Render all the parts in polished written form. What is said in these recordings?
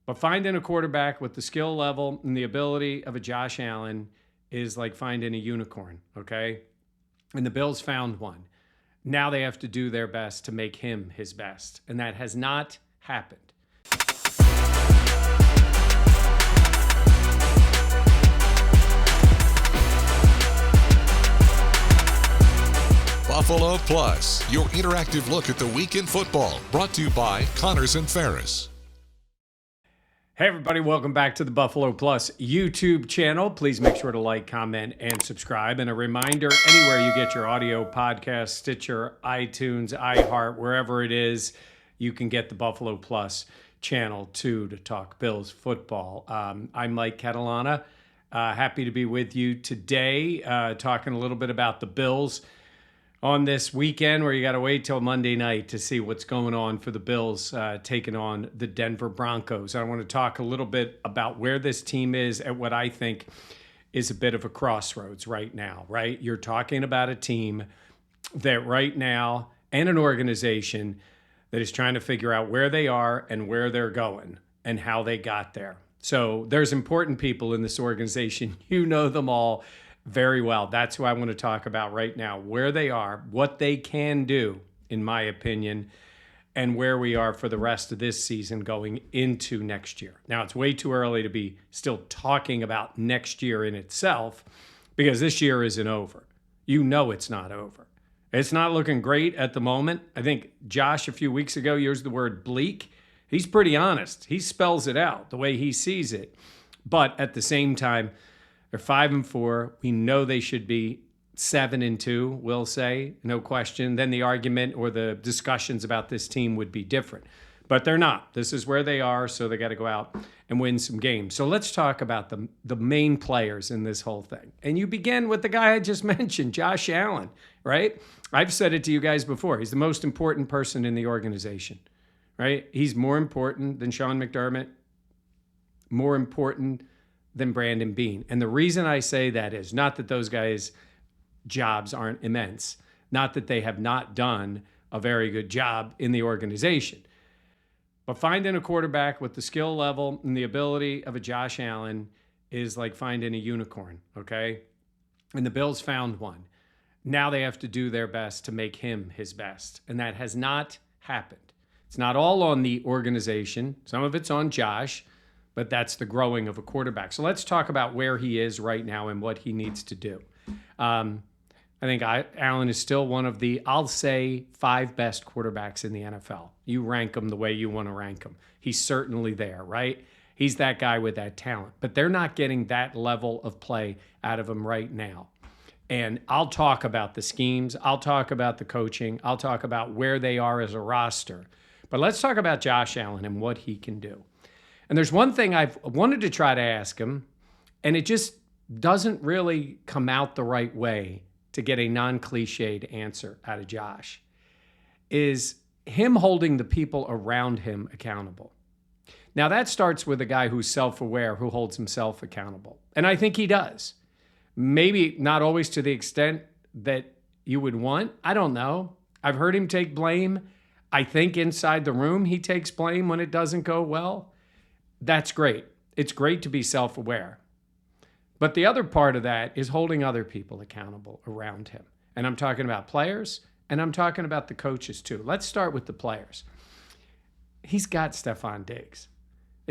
But finding a quarterback with the skill level and the ability of a Josh Allen is like finding a unicorn, okay? And the Bills found one. Now they have to do their best to make him his best. And that has not happened. Buffalo Plus, your interactive look at the week in football, brought to you by Connors and Ferris. Hey everybody, welcome back to the Buffalo Plus YouTube channel. Please make sure to like, comment, and subscribe. And a reminder, anywhere you get your audio podcast, Stitcher, iTunes, iHeart, wherever it is, you can get the Buffalo Plus channel too to talk Bills football. I'm Mike Catalana. Happy to be with you today, talking a little bit about the Bills on this weekend where you got to wait till Monday night to see what's going on for the Bills taking on the Denver Broncos. I want to talk a little bit about where this team is at what I think is a bit of a crossroads right now, right? You're talking about a team that right now and an organization that is trying to figure out where they are and where they're going and how they got there. So there's important people in this organization. You know them all very well. That's who I want to talk about right now, where they are, what they can do, in my opinion, and where we are for the rest of this season going into next year. Now, it's way too early to be still talking about next year in itself because this year isn't over. You know it's not over. It's not looking great at the moment. I think Josh a few weeks ago used the word bleak. He's pretty honest. He spells it out the way he sees it. But at the same time, they're 5-4. We know they should be 7-2, we'll say, no question. Then the argument or the discussions about this team would be different. But they're not. This is where they are, so they got to go out and win some games. So let's talk about the main players in this whole thing. And you begin with the guy I just mentioned, Josh Allen, right? I've said it to you guys before. He's the most important person in the organization, right? He's more important than Sean McDermott, more important than Brandon Beane. And the reason I say that is not that those guys' jobs aren't immense, not that they have not done a very good job in the organization, but finding a quarterback with the skill level and the ability of a Josh Allen is like finding a unicorn, okay? And the Bills found one. Now they have to do their best to make him his best. And that has not happened. It's not all on the organization. Some of it's on Josh, but that's the growing of a quarterback. So let's talk about where he is right now and what he needs to do. I think Allen is still one of the, I'll say, 5 best quarterbacks in the NFL. You rank him the way you want to rank him. He's certainly there, right? He's that guy with that talent. But they're not getting that level of play out of him right now. And I'll talk about the schemes. I'll talk about the coaching. I'll talk about where they are as a roster. But let's talk about Josh Allen and what he can do. And there's one thing I've wanted to try to ask him, and it just doesn't really come out the right way to get a non-cliched answer out of Josh, is him holding the people around him accountable. Now, that starts with a guy who's self-aware, who holds himself accountable. And I think he does. Maybe not always to the extent that you would want. I don't know. I've heard him take blame. I think inside the room he takes blame when it doesn't go well. That's great. It's great to be self-aware. But the other part of that is holding other people accountable around him. And I'm talking about players, and I'm talking about the coaches too. Let's start with the players. He's got Stefon Diggs.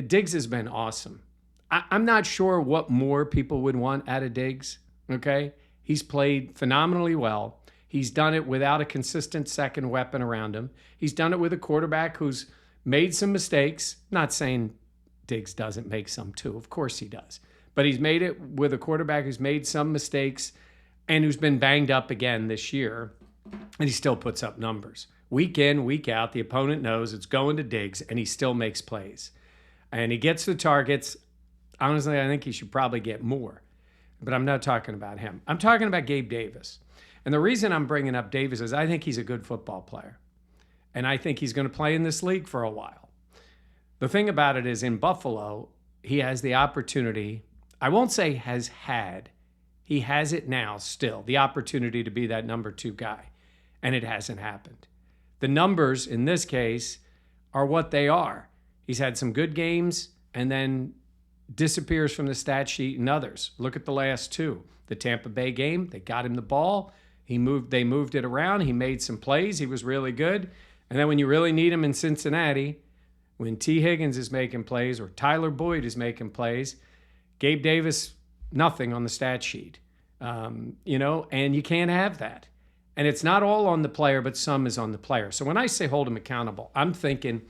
Diggs has been awesome. I'm not sure what more people would want out of Diggs, okay? He's played phenomenally well. He's done it without a consistent second weapon around him. He's done it with a quarterback who's made some mistakes. Not saying Diggs doesn't make some too. Of course he does. But he's made it with a quarterback who's made some mistakes and who's been banged up again this year, and he still puts up numbers. Week in, week out, the opponent knows it's going to Diggs, and he still makes plays. And he gets the targets. Honestly, I think he should probably get more. But I'm not talking about him. I'm talking about Gabe Davis. And the reason I'm bringing up Davis is I think he's a good football player. And I think he's going to play in this league for a while. The thing about it is in Buffalo, he has the opportunity, I won't say has had, he has it now still, the opportunity to be that number 2 guy. And it hasn't happened. The numbers in this case are what they are. He's had some good games and then disappears from the stat sheet in others. Look at the last two. The Tampa Bay game, they got him the ball. They moved it around. He made some plays. He was really good. And then when you really need him in Cincinnati, when T. Higgins is making plays or Tyler Boyd is making plays, Gabe Davis, nothing on the stat sheet. And you can't have that. And it's not all on the player, but some is on the player. So when I say hold him accountable, I'm thinking,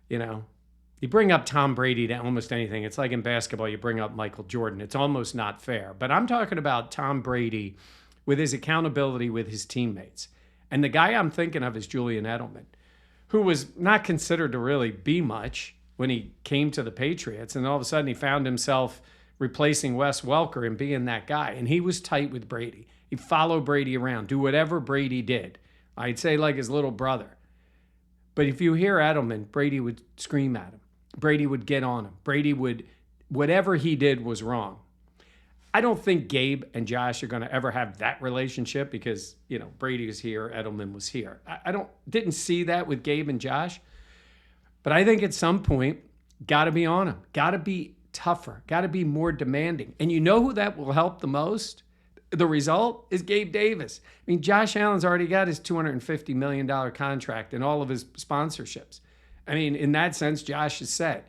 you bring up Tom Brady to almost anything. It's like in basketball, you bring up Michael Jordan. It's almost not fair. But I'm talking about Tom Brady with his accountability with his teammates. And the guy I'm thinking of is Julian Edelman, who was not considered to really be much when he came to the Patriots. And all of a sudden he found himself replacing Wes Welker and being that guy. And he was tight with Brady. He followed Brady around, do whatever Brady did. I'd say like his little brother. But if you hear Edelman, Brady would scream at him. Brady would get on him. Brady would, whatever he did was wrong. I don't think Gabe and Josh are going to ever have that relationship because, Brady was here, Edelman was here. I didn't see that with Gabe and Josh. But I think at some point, got to be on him. Got to be tougher. Got to be more demanding. And you know who that will help the most? The result is Gabe Davis. I mean, Josh Allen's already got his $250 million contract and all of his sponsorships. I mean, in that sense, Josh is set.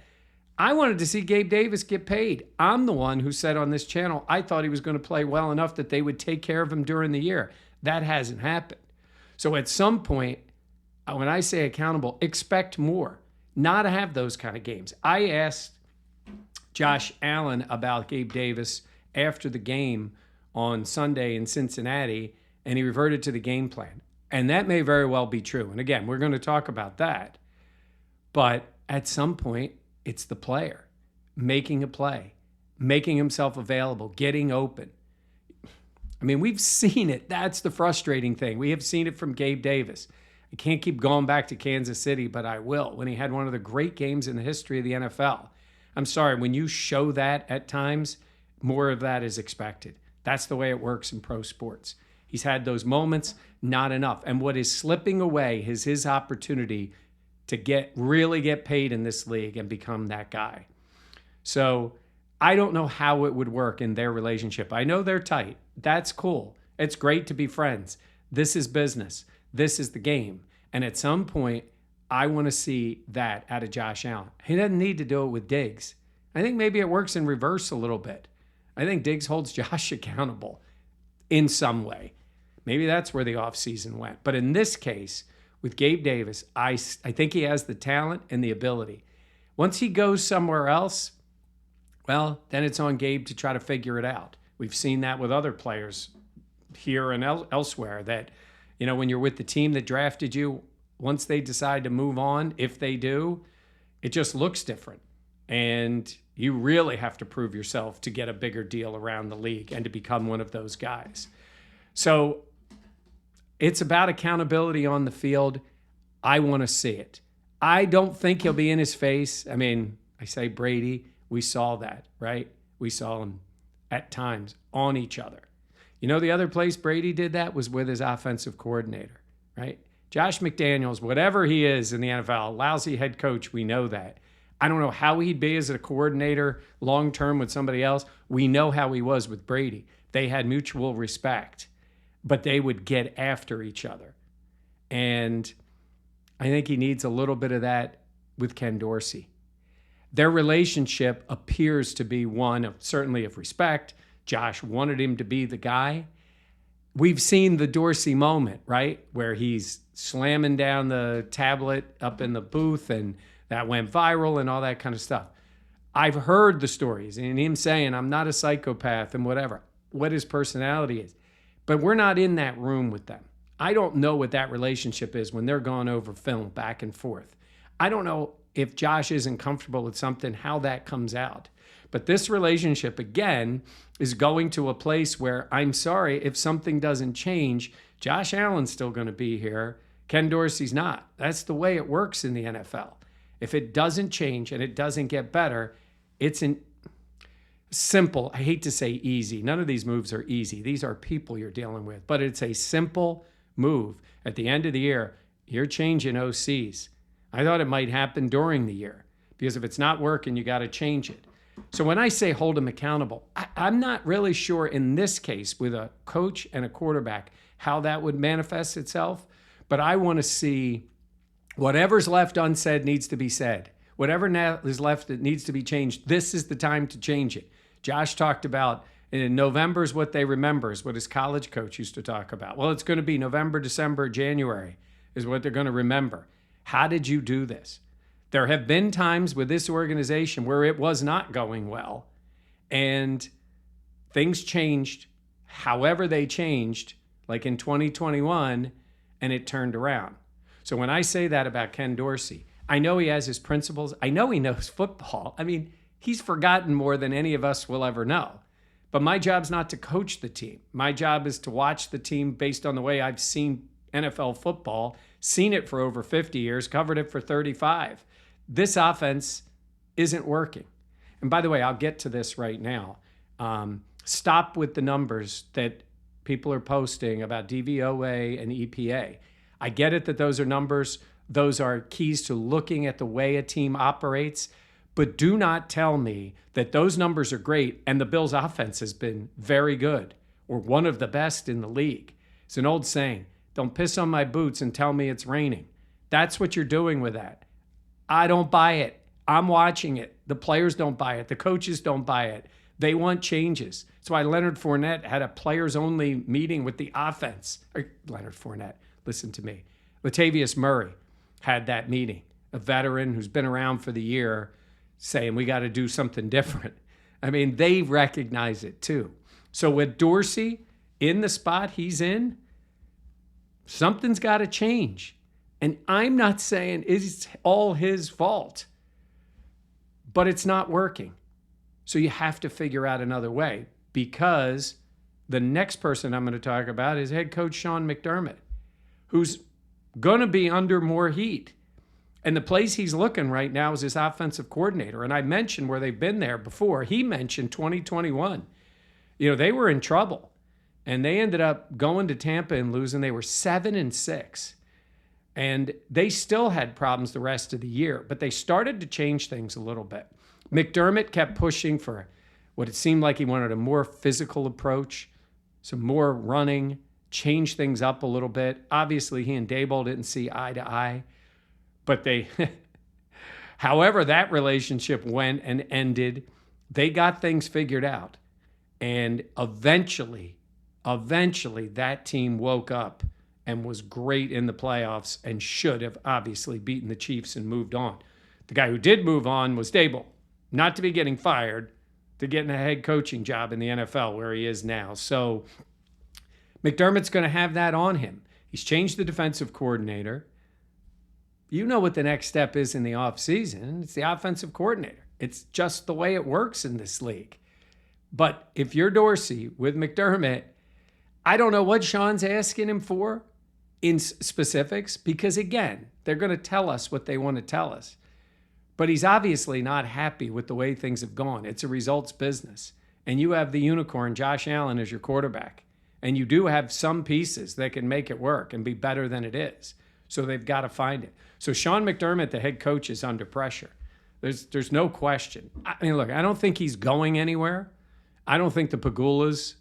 I wanted to see Gabe Davis get paid. I'm the one who said on this channel, I thought he was going to play well enough that they would take care of him during the year. That hasn't happened. So at some point, when I say accountable, expect more. Not to have those kind of games. I asked Josh Allen about Gabe Davis after the game on Sunday in Cincinnati, and he reverted to the game plan. And that may very well be true. And again, we're going to talk about that. But at some point, it's the player making a play, making himself available, getting open. I mean, we've seen it. That's the frustrating thing. We have seen it from Gabe Davis. I can't keep going back to Kansas City, but I will, when he had one of the great games in the history of the NFL. I'm sorry, when you show that at times, more of that is expected. That's the way it works in pro sports. He's had those moments, not enough. And what is slipping away is his opportunity to really get paid in this league and become that guy. So I don't know how it would work in their relationship. I know they're tight. That's cool. It's great to be friends. This is business. This is the game. And at some point, I want to see that out of Josh Allen. He doesn't need to do it with Diggs. I think maybe it works in reverse a little bit. I think Diggs holds Josh accountable in some way. Maybe that's where the offseason went. But in this case, with Gabe Davis, I think he has the talent and the ability. Once he goes somewhere else, well, then it's on Gabe to try to figure it out. We've seen that with other players here and elsewhere that, when you're with the team that drafted you, once they decide to move on, if they do, it just looks different. And you really have to prove yourself to get a bigger deal around the league and to become one of those guys. So it's about accountability on the field. I want to see it. I don't think he'll be in his face. I mean, I say Brady, we saw that, right? We saw him at times on each other. The other place Brady did that was with his offensive coordinator, right? Josh McDaniels, whatever he is in the NFL, lousy head coach, we know that. I don't know how he'd be as a coordinator long-term with somebody else. We know how he was with Brady. They had mutual respect, but they would get after each other. And I think he needs a little bit of that with Ken Dorsey. Their relationship appears to be one of certainly of respect. Josh wanted him to be the guy. We've seen the Dorsey moment, right? Where he's slamming down the tablet up in the booth and that went viral and all that kind of stuff. I've heard the stories and him saying, I'm not a psychopath and whatever, what his personality is. But we're not in that room with them. I don't know what that relationship is when they're going over film back and forth. I don't know if Josh isn't comfortable with something, how that comes out. But this relationship, again, is going to a place where, I'm sorry, if something doesn't change, Josh Allen's still going to be here. Ken Dorsey's not. That's the way it works in the NFL. If it doesn't change and it doesn't get better, it's simple. I hate to say easy. None of these moves are easy. These are people you're dealing with. But it's a simple move. At the end of the year, you're changing OCs. I thought it might happen during the year. because if it's not working, you got to change it. So when I say hold them accountable, I'm not really sure in this case with a coach and a quarterback how that would manifest itself, but I want to see whatever's left unsaid needs to be said. Whatever now is left that needs to be changed, this is the time to change it. Josh talked about in November is what they remember, is what his college coach used to talk about. Well, it's going to be November, December, January is what they're going to remember. How did you do this? There have been times with this organization where it was not going well and things changed however they changed, like in 2021, and it turned around. So when I say that about Ken Dorsey, I know he has his principles. I know he knows football. I mean, he's forgotten more than any of us will ever know. But my job's not to coach the team. My job is to watch the team based on the way I've seen NFL football, seen it for over 50 years, covered it for 35. This offense isn't working. And by the way, I'll get to this right now. Stop with the numbers that people are posting about DVOA and EPA. I get it that those are numbers. Those are keys to looking at the way a team operates. But do not tell me that those numbers are great and the Bills' offense has been very good or one of the best in the league. It's an old saying, don't piss on my boots and tell me it's raining. That's what you're doing with that. I don't buy it. I'm watching it. The players don't buy it. The coaches don't buy it. They want changes. That's why Leonard Fournette had a players-only meeting with the offense. Leonard Fournette, listen to me. Latavius Murray had that meeting, a veteran who's been around for the year, saying we got to do something different. I mean, they recognize it too. So with Dorsey in the spot he's in, something's got to change. And I'm not saying it's all his fault, but it's not working. So you have to figure out another way, because the next person I'm going to talk about is head coach Sean McDermott, who's going to be under more heat. And the place he's looking right now is his offensive coordinator. And I mentioned where they've been there before. He mentioned 2021. You know, they were in trouble. And they ended up going to Tampa and losing. They were 7-6. And they still had problems the rest of the year. But they started to change things a little bit. McDermott kept pushing for what it seemed like he wanted a more physical approach, some more running, change things up a little bit. Obviously, he and Daboll didn't see eye to eye. But they, however that relationship went and ended, they got things figured out. And eventually that team woke up and was great in the playoffs and should have obviously beaten the Chiefs and moved on. The guy who did move on was Daboll, not to be getting fired, to getting a head coaching job in the NFL where he is now. So McDermott's going to have that on him. He's changed the defensive coordinator. You know what the next step is in the offseason. It's the offensive coordinator. It's just the way it works in this league. But if you're Dorsey with McDermott, I don't know what Sean's asking him for in specifics, because, again, they're going to tell us what they want to tell us. But he's obviously not happy with the way things have gone. It's a results business. And you have the unicorn, Josh Allen, as your quarterback. And you do have some pieces that can make it work and be better than it is. So they've got to find it. So Sean McDermott, the head coach, is under pressure. There's no question. I mean, look, I don't think he's going anywhere. I don't think the Pagulas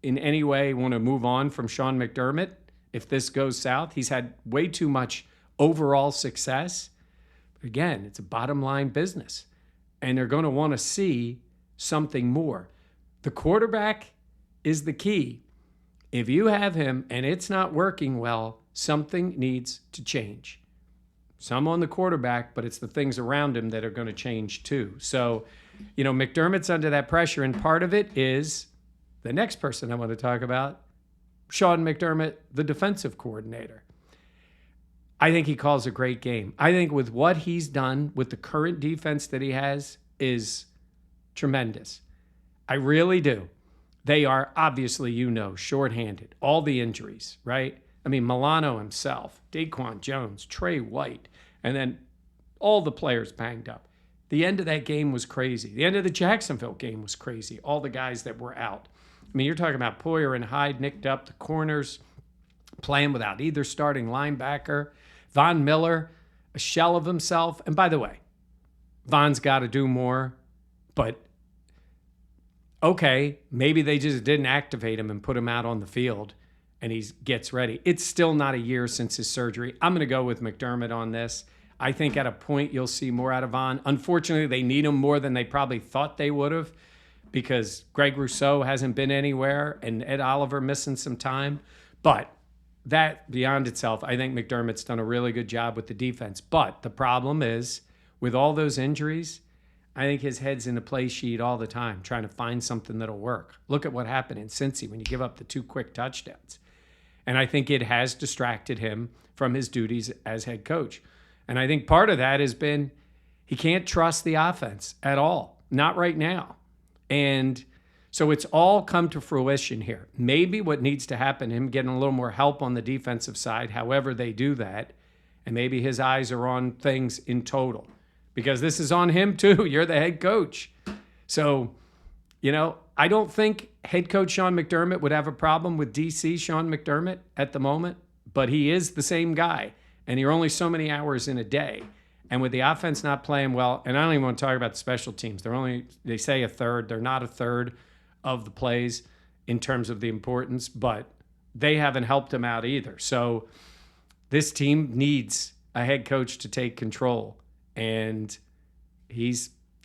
in any way want to move on from Sean McDermott if this goes south. He's had way too much overall success. But again, it's a bottom line business. And they're going to want to see something more. The quarterback is the key. If you have him and it's not working well, something needs to change. Some on the quarterback, but it's the things around him that are going to change too. So, you know, McDermott's under that pressure, and part of it is the next person I want to talk about, Sean McDermott, the defensive coordinator. I think he calls a great game. I think with what he's done with the current defense that he has is tremendous. I really do. They are obviously, you know, shorthanded. All the injuries, right? I mean, Milano himself, Daquan Jones, Trey White, and then all the players banged up. The end of that game was crazy. The end of the Jacksonville game was crazy. All the guys that were out. I mean, you're talking about Poyer and Hyde nicked up, the corners playing without either starting linebacker. Von Miller, a shell of himself. And by the way, Von's got to do more, but okay, maybe they just didn't activate him and put him out on the field and he gets ready. It's still not a year since his surgery. I'm going to go with McDermott on this. I think at a point you'll see more out of Von. Unfortunately, they need him more than they probably thought they would have because Greg Rousseau hasn't been anywhere and Ed Oliver missing some time. But that beyond itself, I think McDermott's done a really good job with the defense. But the problem is with all those injuries, I think his head's in a play sheet all the time, trying to find something that'll work. Look at what happened in Cincy when you give up the 2 quick touchdowns. And I think it has distracted him from his duties as head coach. And I think part of that has been he can't trust the offense at all, not right now. And so it's all come to fruition here. Maybe what needs to happen, him getting a little more help on the defensive side, however they do that, and maybe his eyes are on things in total. Because this is on him too. You're the head coach. So, I don't think head coach Sean McDermott would have a problem with DC Sean McDermott at the moment, but he is the same guy. And you're only so many hours in a day. And with the offense not playing well, and I don't even want to talk about the special teams. They say a third. They're not a third of the plays in terms of the importance, but they haven't helped him out either. So this team needs a head coach to take control. And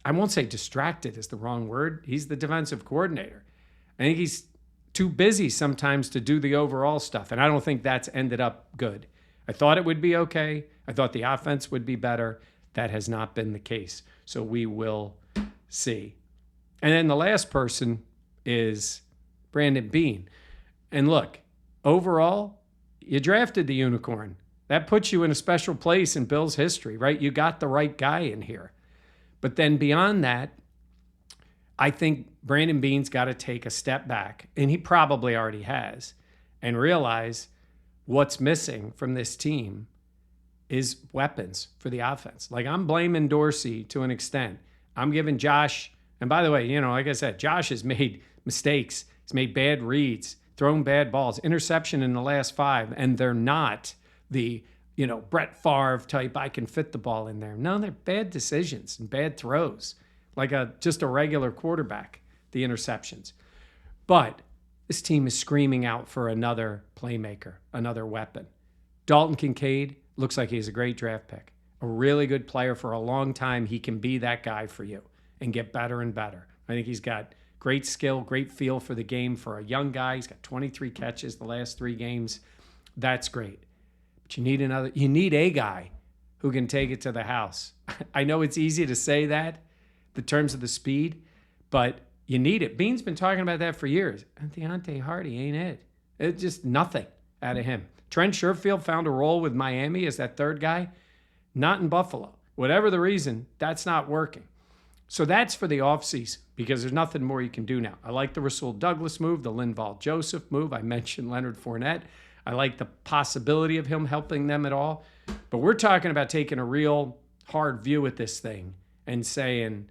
I won't say distracted is the wrong word. He's the defensive coordinator. I think he's too busy sometimes to do the overall stuff. And I don't think that's ended up good. I thought it would be okay. I thought the offense would be better. That has not been the case. So we will see. And then the last person is Brandon Beane. And look, overall, you drafted the unicorn. That puts you in a special place in Bills history, right? You got the right guy in here. But then beyond that, I think Brandon Beane's got to take a step back, and he probably already has, and realize what's missing from this team is weapons for the offense. Like, I'm blaming Dorsey to an extent. I'm giving Josh, and by the way, like I said, Josh has made mistakes. He's made bad reads, thrown bad balls, interception in the last 5, and they're not the, Brett Favre type, I can fit the ball in there. No, they're bad decisions and bad throws, like just a regular quarterback, the interceptions. But this team is screaming out for another playmaker, another weapon. Dalton Kincaid looks like he's a great draft pick, a really good player for a long time. He can be that guy for you and get better and better. I think he's got great skill, great feel for the game for a young guy. He's got 23 catches the last 3 games. That's great. But you need a guy who can take it to the house. I know it's easy to say that, the terms of the speed, but you need it. Beane's been talking about that for years. And Deontay Hardy ain't it. It's just nothing out of him. Trent Sherfield found a role with Miami as that third guy, not in Buffalo. Whatever the reason, that's not working. So that's for the offseason because there's nothing more you can do now. I like the Rasul Douglas move, the Linval Joseph move. I mentioned Leonard Fournette. I like the possibility of him helping them at all. But we're talking about taking a real hard view at this thing and saying,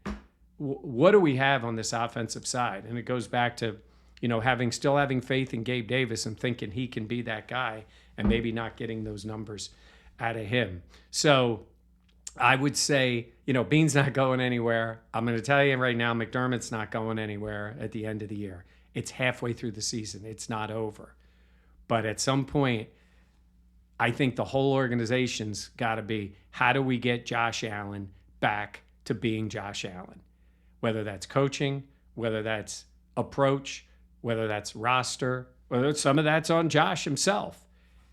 what do we have on this offensive side? And it goes back to, still having faith in Gabe Davis and thinking he can be that guy and maybe not getting those numbers out of him. So I would say, Beane's not going anywhere. I'm going to tell you right now, McDermott's not going anywhere at the end of the year. It's halfway through the season. It's not over. But at some point, I think the whole organization's got to be, how do we get Josh Allen back to being Josh Allen? Whether that's coaching, whether that's approach, whether that's roster, whether some of that's on Josh himself.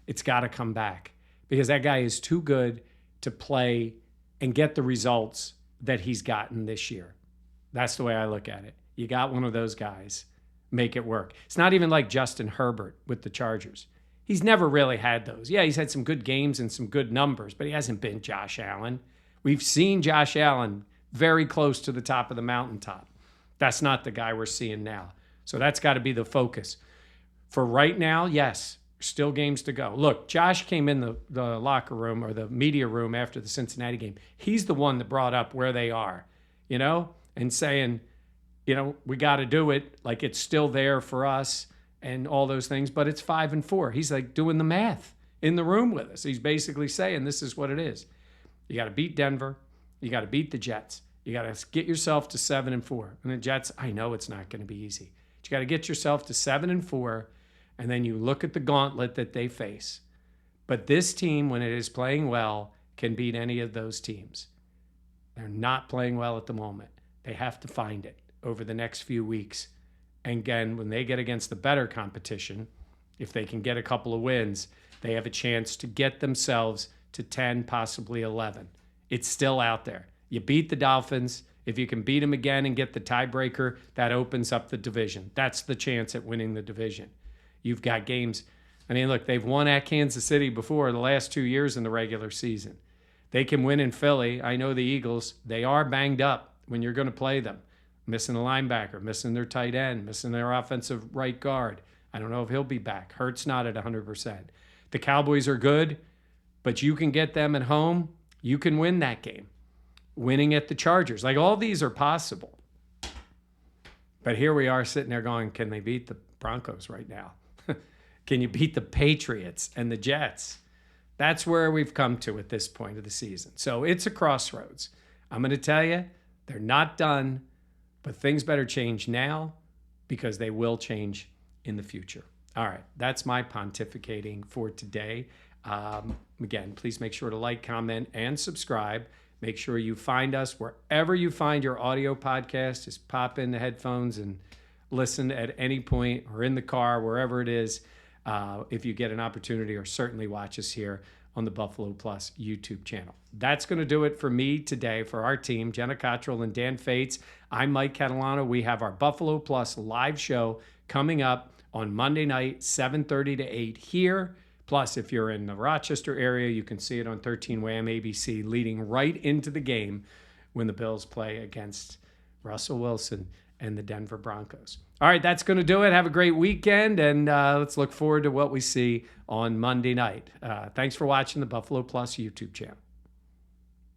It's got to come back because that guy is too good to play and get the results that he's gotten this year. That's the way I look at it. You got one of those guys. Make it work. It's not even like Justin Herbert with the Chargers. He's never really had those. Yeah, he's had some good games and some good numbers, but he hasn't been Josh Allen. We've seen Josh Allen very close to the top of the mountaintop. That's not the guy we're seeing now. So that's got to be the focus. For right now, yes, still games to go. Look, Josh came in the locker room or the media room after the Cincinnati game. He's the one that brought up where they are, and saying, we got to do it. Like it's still there for us and all those things, but it's 5-4. He's like doing the math in the room with us. He's basically saying this is what it is. You got to beat Denver. You got to beat the Jets. You got to get yourself to 7-4. And the Jets, I know it's not going to be easy. But you got to get yourself to 7-4, and then you look at the gauntlet that they face. But this team, when it is playing well, can beat any of those teams. They're not playing well at the moment. They have to find it over the next few weeks. And again, when they get against the better competition, if they can get a couple of wins, they have a chance to get themselves to 10, possibly 11. It's still out there. You beat the Dolphins. If you can beat them again and get the tiebreaker, that opens up the division. That's the chance at winning the division. You've got games. I mean, look, they've won at Kansas City before the last 2 years in the regular season. They can win in Philly. I know the Eagles, they are banged up when you're going to play them. Missing a linebacker, missing their tight end, missing their offensive right guard. I don't know if he'll be back. Hurts not at 100%. The Cowboys are good, but you can get them at home. You can win that game. Winning at the Chargers. Like, all these are possible. But here we are sitting there going, can they beat the Broncos right now? Can you beat the Patriots and the Jets? That's where we've come to at this point of the season. So it's a crossroads. I'm going to tell you, they're not done, but things better change now because they will change in the future. All right, that's my pontificating for today. Again, please make sure to like, comment, and subscribe. Make sure you find us wherever you find your audio podcast. Just pop in the headphones and listen at any point, or in the car, wherever it is, if you get an opportunity, or certainly watch us here on the Buffalo Plus YouTube channel. That's going to do it for me today, for our team, Jenna Cottrell and Dan Fates. I'm Mike Catalano. We have our Buffalo Plus live show coming up on Monday night, 7:30 to 8 here. Plus, if you're in the Rochester area, you can see it on 13 WHAM ABC, leading right into the game when the Bills play against Russell Wilson and the Denver Broncos. All right, that's going to do it. Have a great weekend, and let's look forward to what we see on Monday night. Thanks for watching the Buffalo Plus YouTube channel.